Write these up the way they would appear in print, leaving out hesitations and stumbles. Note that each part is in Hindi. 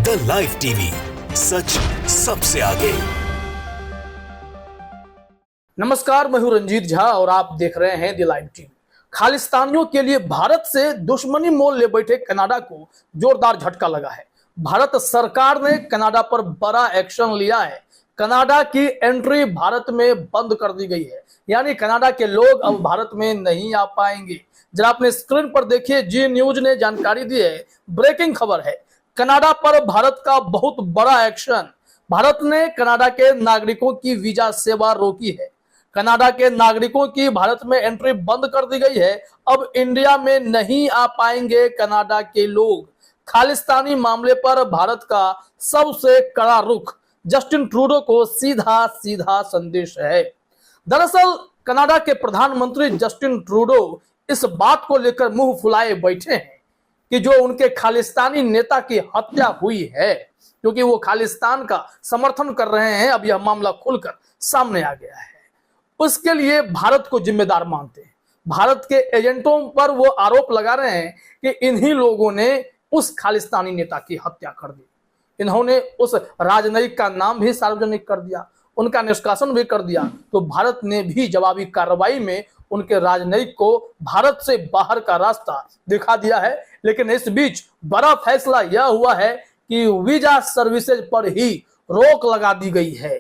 द लाइव टीवी, सच सबसे आगे। नमस्कार, मैं हूं रंजीत झा और आप देख रहे हैं द लाइव टीवी। खालिस्तानियों के लिए भारत से दुश्मनी मोल ले बैठे कनाडा को जोरदार झटका लगा है। भारत सरकार ने कनाडा पर बड़ा एक्शन लिया है। कनाडा की एंट्री भारत में बंद कर दी गई है, यानी कनाडा के लोग अब भारत में नहीं आ पाएंगे। जरा अपने स्क्रीन पर देखिए, जी न्यूज ने जानकारी दी है। ब्रेकिंग खबर है, कनाडा पर भारत का बहुत बड़ा एक्शन। भारत ने कनाडा के नागरिकों की वीजा सेवा रोकी है। कनाडा के नागरिकों की भारत में एंट्री बंद कर दी गई है। अब इंडिया में नहीं आ पाएंगे कनाडा के लोग। खालिस्तानी मामले पर भारत का सबसे कड़ा रुख जस्टिन ट्रूडो को सीधा सीधा संदेश है। दरअसल कनाडा के प्रधानमंत्री जस्टिन ट्रूडो इस बात को लेकर मुंह फुलाए बैठे हैं कि जो उनके खालिस्तानी नेता की हत्या हुई है, क्योंकि वो खालिस्तान का समर्थन कर रहे हैं। अब यह मामला खुलकर सामने आ गया है। उसके लिए भारत को जिम्मेदार मानते हैं। भारत के एजेंटों पर वो आरोप लगा रहे हैं कि इन्हीं लोगों ने उस खालिस्तानी नेता की हत्या कर दी। इन्होंने उस राजनयिक का नाम भी सार्वजनिक कर दिया, उनका निष्कासन भी कर दिया। तो भारत ने भी जवाबी कार्रवाई में उनके राजनयिक को भारत से बाहर का रास्ता दिखा दिया है। लेकिन इस बीच बड़ा फैसला यह हुआ है कि वीजा सर्विसेज पर ही रोक लगा दी गई है।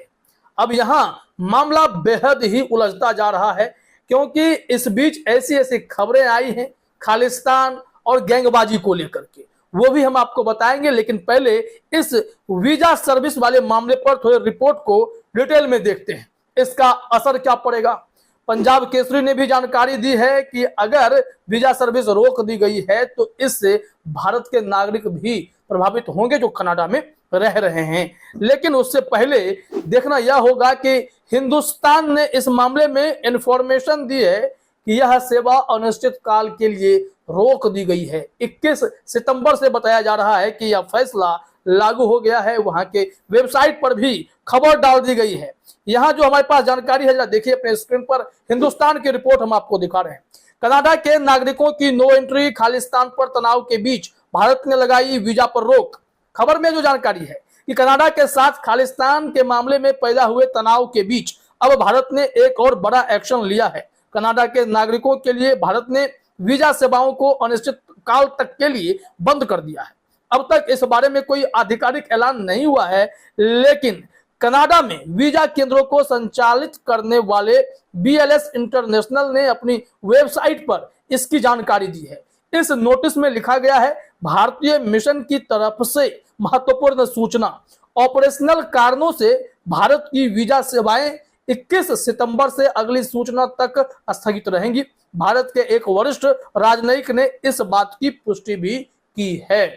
अब यहां मामला बेहद ही उलझता जा रहा है, क्योंकि इस बीच ऐसी ऐसी खबरें आई हैं खालिस्तान और गैंगबाजी को लेकर के, वो भी हम आपको बताएंगे। लेकिन पहले इस वीजा सर्विस वाले मामले पर थोड़े रिपोर्ट को डिटेल में देखते हैं, इसका असर क्या पड़ेगा। पंजाब केसरी ने भी जानकारी दी है कि अगर वीजा सर्विस रोक दी गई है तो इससे भारत के नागरिक भी प्रभावित होंगे जो कनाडा में रह रहे हैं। लेकिन उससे पहले देखना यह होगा कि हिंदुस्तान ने इस मामले में इंफॉर्मेशन दी है कि यह सेवा अनिश्चित काल के लिए रोक दी गई है। 21 सितंबर से बताया जा रहा है कि यह फैसला लागू हो गया है। वहां के वेबसाइट पर भी खबर डाल दी गई है। यहां जो हमारे पास जानकारी है, जरा देखिए अपने स्क्रीन पर, हिंदुस्तान की रिपोर्ट हम आपको दिखा रहे हैं। कनाडा के नागरिकों की नो एंट्री, खालिस्तान पर तनाव के बीच भारत ने लगाई वीजा पर रोक। खबर में जो जानकारी है कि कनाडा के साथ खालिस्तान के मामले में पैदा हुए तनाव के बीच अब भारत ने एक और बड़ा एक्शन लिया है। कनाडा के नागरिकों के लिए भारत ने वीजा सेवाओं को अनिश्चित काल तक के लिए बंद कर दिया है। अब तक इस बारे में कोई आधिकारिक ऐलान नहीं हुआ है, लेकिन कनाडा में वीजा केंद्रों को संचालित करने वाले BLS इंटरनेशनल ने अपनी वेबसाइट पर इसकी जानकारी दी है। इस नोटिस में लिखा गया है, भारतीय मिशन की तरफ से महत्वपूर्ण सूचना, ऑपरेशनल कारणों से भारत की वीजा सेवाएं 21 सितंबर से अगली सूचना तक स्थगित रहेंगी। भारत के एक वरिष्ठ राजनयिक ने इस बात की पुष्टि भी की है।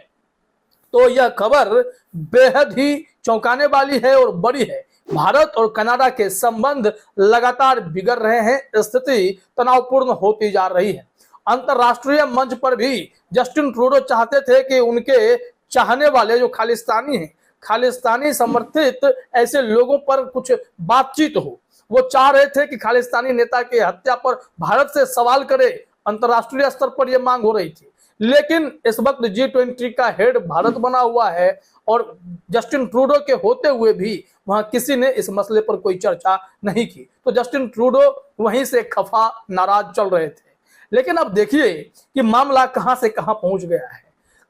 तो यह खबर बेहद ही चौंकाने वाली है और बड़ी है। भारत और कनाडा के संबंध लगातार बिगड़ रहे हैं, स्थिति तनावपूर्ण होती जा रही है। अंतरराष्ट्रीय मंच पर भी जस्टिन ट्रूडो चाहते थे कि उनके चाहने वाले जो खालिस्तानी हैं, खालिस्तानी समर्थित ऐसे लोगों पर कुछ बातचीत हो। वो चाह रहे थे कि खालिस्तानी नेता की हत्या पर भारत से सवाल करे। अंतरराष्ट्रीय स्तर पर यह मांग हो रही थी। लेकिन इस वक्त G20 का हेड भारत बना हुआ है और जस्टिन ट्रूडो के होते हुए भी वहां किसी ने इस मसले पर कोई चर्चा नहीं की। तो जस्टिन ट्रूडो वहीं से खफा, नाराज चल रहे थे। लेकिन अब देखिए कि मामला कहां से कहां पहुंच गया है।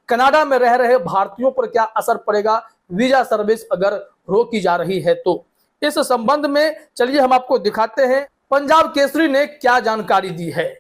कनाडा में रह रहे भारतीयों पर क्या असर पड़ेगा वीजा सर्विस अगर रोकी जा रही है तो। इस संबंध में चलिए हम आपको दिखाते हैं पंजाब केसरी ने क्या जानकारी दी है।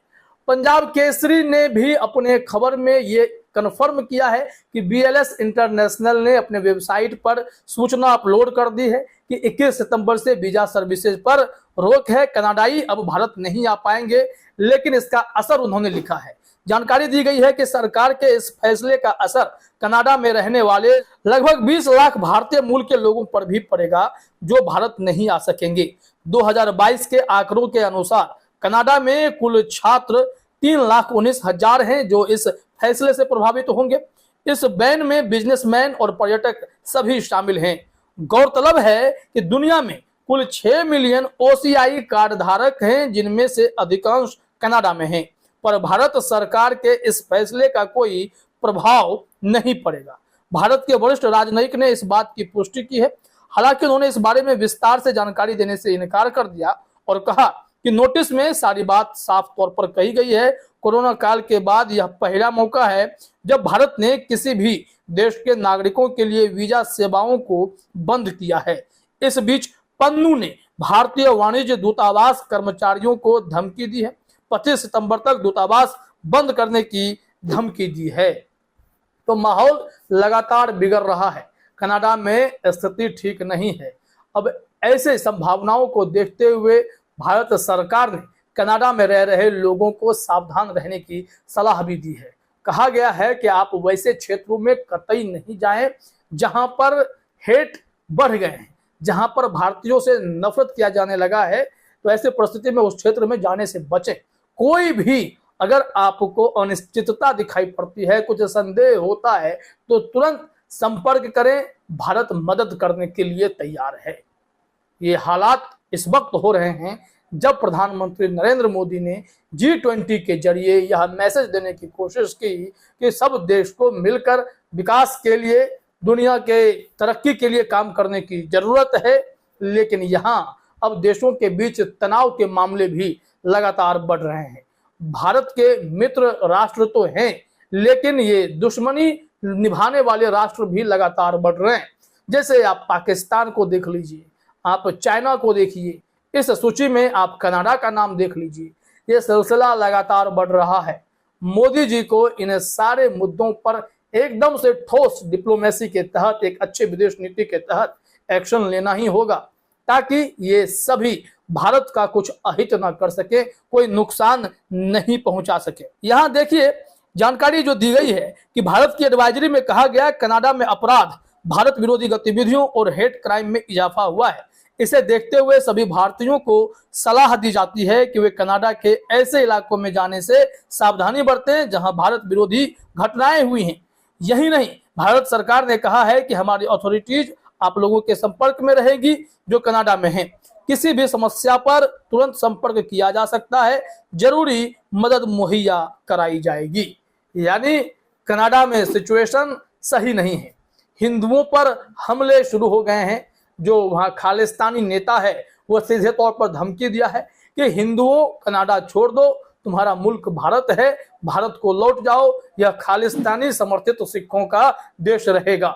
पंजाब केसरी ने भी अपने खबर में ये कन्फर्म किया है कि BLS इंटरनेशनल ने अपने वेबसाइट पर सूचना अपलोड कर दी है कि 21 सितंबर से वीजा सर्विसेज पर रोक है। कनाडाई अब भारत नहीं आ पाएंगे। लेकिन इसका असर उन्होंने लिखा है, जानकारी दी गई है कि सरकार के इस फैसले का असर कनाडा में रहने वाले लगभग 20 लाख भारतीय मूल के लोगों पर भी पड़ेगा जो भारत नहीं आ सकेंगे। 2022 के आंकड़ों के अनुसार कनाडा में कुल छात्र 3,19,000 हैं जो इस फैसले से प्रभावित होंगे। इस बैन में बिजनेसमैन और पर्यटक सभी शामिल हैं। गौरतलब है कि दुनिया में कुल 6 मिलियन OCI कार्ड धारक हैं, जिनमें से अधिकांश कनाडा में हैं। पर भारत सरकार के इस फैसले का कोई प्रभाव नहीं पड़ेगा। भारत के वरिष्ठ राजनयिक ने इस बात की पुष्टि की है। हालांकि उन्होंने इस बारे में विस्तार से जानकारी देने से इनकार कर दिया और कहा कि नोटिस में सारी बात साफ तौर पर कही गई है। कोरोना काल के बाद यह पहला मौका है जब भारत ने किसी भी देश के नागरिकों के लिए वीजा सेवाओं को बंद किया है। इस बीच पन्नू ने भारतीय वाणिज्य दूतावास कर्मचारियों को धमकी दी है। 25 सितंबर तक दूतावास बंद करने की धमकी दी है। तो माहौल लगातार बिगड़ रहा है। कनाडा में स्थिति ठीक नहीं है। अब ऐसे संभावनाओं को देखते हुए भारत सरकार ने कनाडा में रह रहे लोगों को सावधान रहने की सलाह भी दी है। कहा गया है कि आप वैसे क्षेत्रों में कतई नहीं जाएं जहां पर हेट बढ़ गए हैं, जहां पर भारतीयों से नफरत किया जाने लगा है। तो ऐसे परिस्थिति में उस क्षेत्र में जाने से बचें। कोई भी अगर आपको अनिश्चितता दिखाई पड़ती है, कुछ संदेह होता है, तो तुरंत संपर्क करें। भारत मदद करने के लिए तैयार है। ये हालात इस वक्त हो रहे हैं जब प्रधानमंत्री नरेंद्र मोदी ने G20 के जरिए यह मैसेज देने की कोशिश की कि सब देश को मिलकर विकास के लिए, दुनिया के तरक्की के लिए काम करने की जरूरत है। लेकिन यहाँ अब देशों के बीच तनाव के मामले भी लगातार बढ़ रहे हैं। भारत के मित्र राष्ट्र तो हैं, लेकिन ये दुश्मनी निभाने वाले राष्ट्र भी लगातार बढ़ रहे हैं। जैसे आप पाकिस्तान को देख लीजिए, आप चाइना को देखिए, इस सूची में आप कनाडा का नाम देख लीजिए। ये सिलसिला लगातार बढ़ रहा है। मोदी जी को इन सारे मुद्दों पर एकदम से ठोस डिप्लोमेसी के तहत, एक अच्छे विदेश नीति के तहत एक्शन लेना ही होगा, ताकि ये सभी भारत का कुछ अहित ना कर सके, कोई नुकसान नहीं पहुंचा सके। यहाँ देखिए जानकारी जो दी गई है कि भारत की एडवाइजरी में कहा गया कनाडा में अपराध, भारत विरोधी गतिविधियों और हेट क्राइम में इजाफा हुआ है। इसे देखते हुए सभी भारतीयों को सलाह दी जाती है कि वे कनाडा के ऐसे इलाकों में जाने से सावधानी बरतें जहां भारत विरोधी घटनाएं हुई हैं। यही नहीं, भारत सरकार ने कहा है कि हमारी अथॉरिटीज आप लोगों के संपर्क में रहेगी जो कनाडा में हैं। किसी भी समस्या पर तुरंत संपर्क किया जा सकता है, जरूरी मदद मुहैया कराई जाएगी। यानी कनाडा में सिचुएशन सही नहीं है। हिंदुओं पर हमले शुरू हो गए हैं। जो वहाँ खालिस्तानी नेता है वो सीधे तौर पर धमकी दिया है कि हिंदुओं कनाडा छोड़ दो, तुम्हारा मुल्क भारत है, भारत को लौट जाओ, यह खालिस्तानी समर्थित सिखों का देश रहेगा।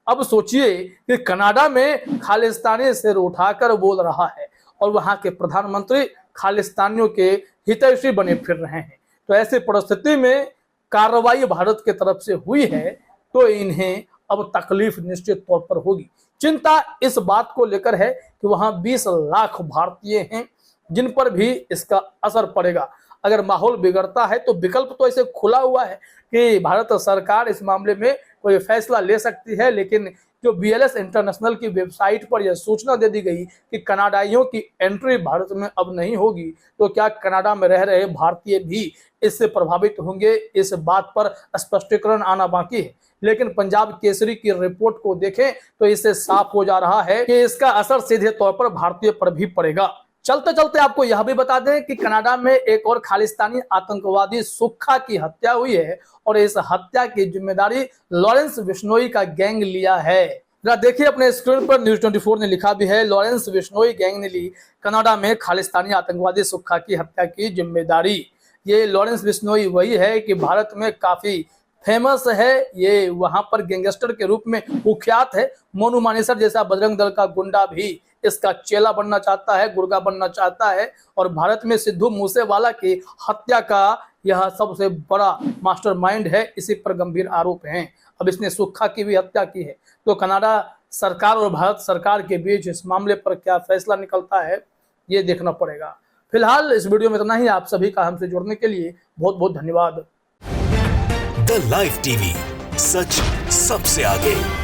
अब सोचिए कि कनाडा में खालिस्तानी सिर उठाकर बोल रहा है और वहां के प्रधानमंत्री खालिस्तानियों के हितैषी बने फिर रहे हैं। तो ऐसी परिस्थिति में कार्रवाई भारत की तरफ से हुई है तो इन्हें अब तकलीफ निश्चित तौर पर होगी। चिंता इस बात को लेकर है कि वहां 20 लाख भारतीय हैं जिन पर भी इसका असर पड़ेगा। अगर माहौल बिगड़ता है तो विकल्प तो ऐसे खुला हुआ है कि भारत सरकार इस मामले में कोई फैसला ले सकती है। लेकिन जो BLS इंटरनेशनल की वेबसाइट पर यह सूचना दे दी गई कि कनाडाइयों की एंट्री भारत में अब नहीं होगी, तो क्या कनाडा में रह रहे भारतीय भी इससे प्रभावित होंगे, इस बात पर स्पष्टीकरण आना बाकी है। लेकिन पंजाब केसरी की रिपोर्ट को देखें तो इससे साफ हो जा रहा है कि इसका असर सीधे तौर पर भारतीय पर भी पड़ेगा। चलते चलते आपको यह भी बता दें कि कनाडा में एक और खालिस्तानी आतंकवादी सुक्खा की हत्या हुई है और इस हत्या की जिम्मेदारी लॉरेंस बिश्नोई का गैंग लिया है। जरा देखिए अपने स्क्रीन पर, न्यूज़ 24 ने लिखा भी है, लॉरेंस बिश्नोई गैंग ने ली कनाडा में खालिस्तानी आतंकवादी सुक्खा की हत्या की जिम्मेदारी। ये लॉरेंस बिश्नोई वही है कि भारत में काफी फेमस है, ये वहां पर गैंगस्टर के रूप में कुख्यात है। मोनू मानेसर जैसा बजरंग दल का गुंडा भी इसका चेला बनना चाहता है, गुर्गा बनना चाहता है और भारत में सिद्धू मूसेवाला की हत्या का यह सबसे बड़ा मास्टरमाइंड है। इसी पर गंभीर आरोप हैं। अब इसने सुक्खा की भी हत्या की है। तो कनाडा सरकार और भारत सरकार के बीच इस मामले पर क्या फैसला निकलता है, ये देखना पड़ेगा। फिलहाल इस वीडियो में इतना ही। आप सभी का हमसे जुड़ने के लिए बहुत बहुत धन्यवाद। द लाइव टीवी, सच सबसे आगे।